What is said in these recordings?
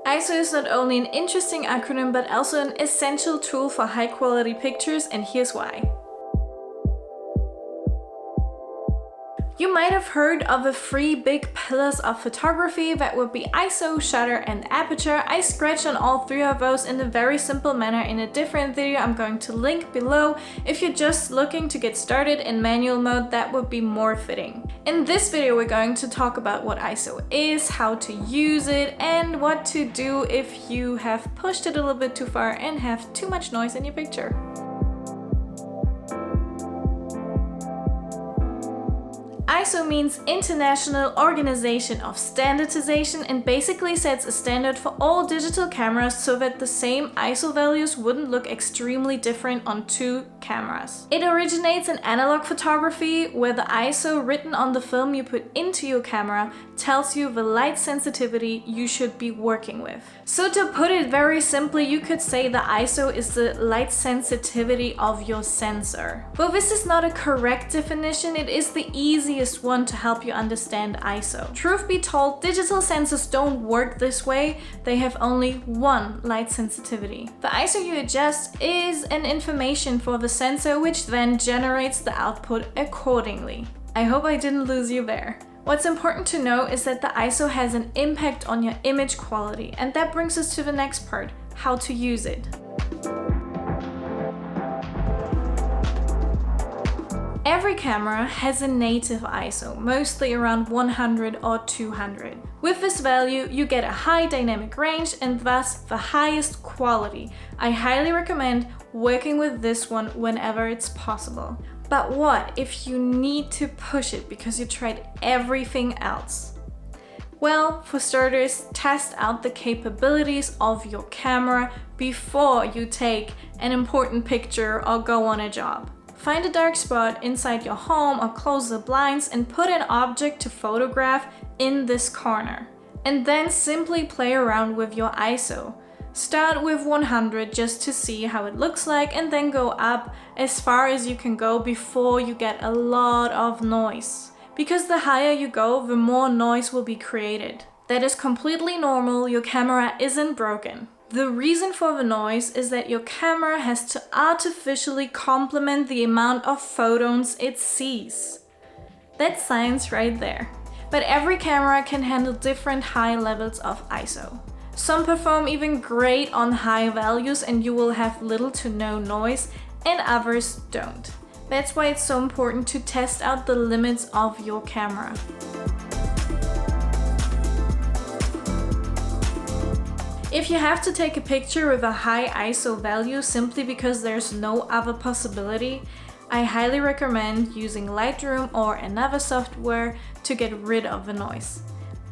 ISO is not only an interesting acronym but also an essential tool for high quality pictures, and here's why. You might have heard of the three big pillars of photography that would be ISO, shutter, and aperture. I scratched on all three of those in a very simple manner in a different video I'm going to link below. If you're just looking to get started in manual mode, that would be more fitting. In this video we're going to talk about what ISO is, how to use it, and what to do if you have pushed it a little bit too far and have too much noise in your picture. ISO means International Organization of Standardization and basically sets a standard for all digital cameras so that the same ISO values wouldn't look extremely different on two cameras. It originates in analog photography, where the ISO written on the film you put into your camera tells you the light sensitivity you should be working with. So to put it very simply, you could say the ISO is the light sensitivity of your sensor. Though this is not a correct definition, it is the easiest one to help you understand ISO. Truth be told, digital sensors don't work this way. They have only one light sensitivity. The ISO you adjust is an information for the sensor, which then generates the output accordingly. I hope I didn't lose you there. What's important to know is that the ISO has an impact on your image quality, and that brings us to the next part, how to use it. Every camera has a native ISO, mostly around 100 or 200. With this value, you get a high dynamic range and thus the highest quality. I highly recommend working with this one whenever it's possible. But what if you need to push it because you tried everything else? Well, for starters, test out the capabilities of your camera before you take an important picture or go on a job. Find a dark spot inside your home or close the blinds and put an object to photograph in this corner. And then simply play around with your ISO. Start with 100 just to see how it looks like, and then go up as far as you can go before you get a lot of noise. Because the higher you go, the more noise will be created. That is completely normal, your camera isn't broken. The reason for the noise is that your camera has to artificially complement the amount of photons it sees. That's science right there. But every camera can handle different high levels of ISO. Some perform even great on high values and you will have little to no noise, and others don't. That's why it's so important to test out the limits of your camera. If you have to take a picture with a high ISO value simply because there's no other possibility, I highly recommend using Lightroom or another software to get rid of the noise.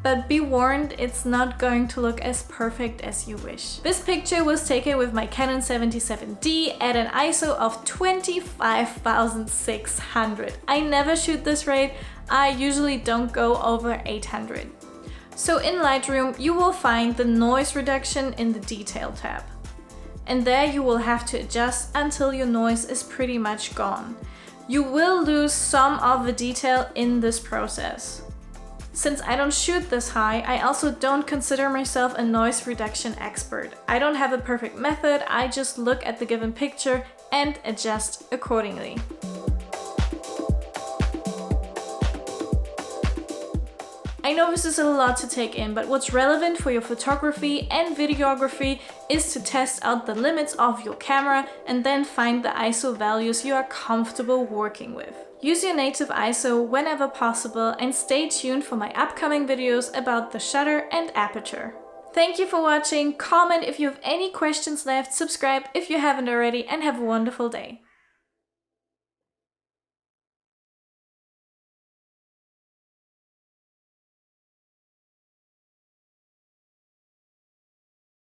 But be warned, it's not going to look as perfect as you wish. This picture was taken with my Canon 77D at an ISO of 25,600. I never shoot this rate, I usually don't go over 800. So in Lightroom, you will find the noise reduction in the detail tab. And there you will have to adjust until your noise is pretty much gone. You will lose some of the detail in this process. Since I don't shoot this high, I also don't consider myself a noise reduction expert. I don't have a perfect method, I just look at the given picture and adjust accordingly. I know this is a lot to take in, but what's relevant for your photography and videography is to test out the limits of your camera and then find the ISO values you are comfortable working with. Use your native ISO whenever possible and stay tuned for my upcoming videos about the shutter and aperture. Thank you for watching, comment if you have any questions left, subscribe if you haven't already, and have a wonderful day.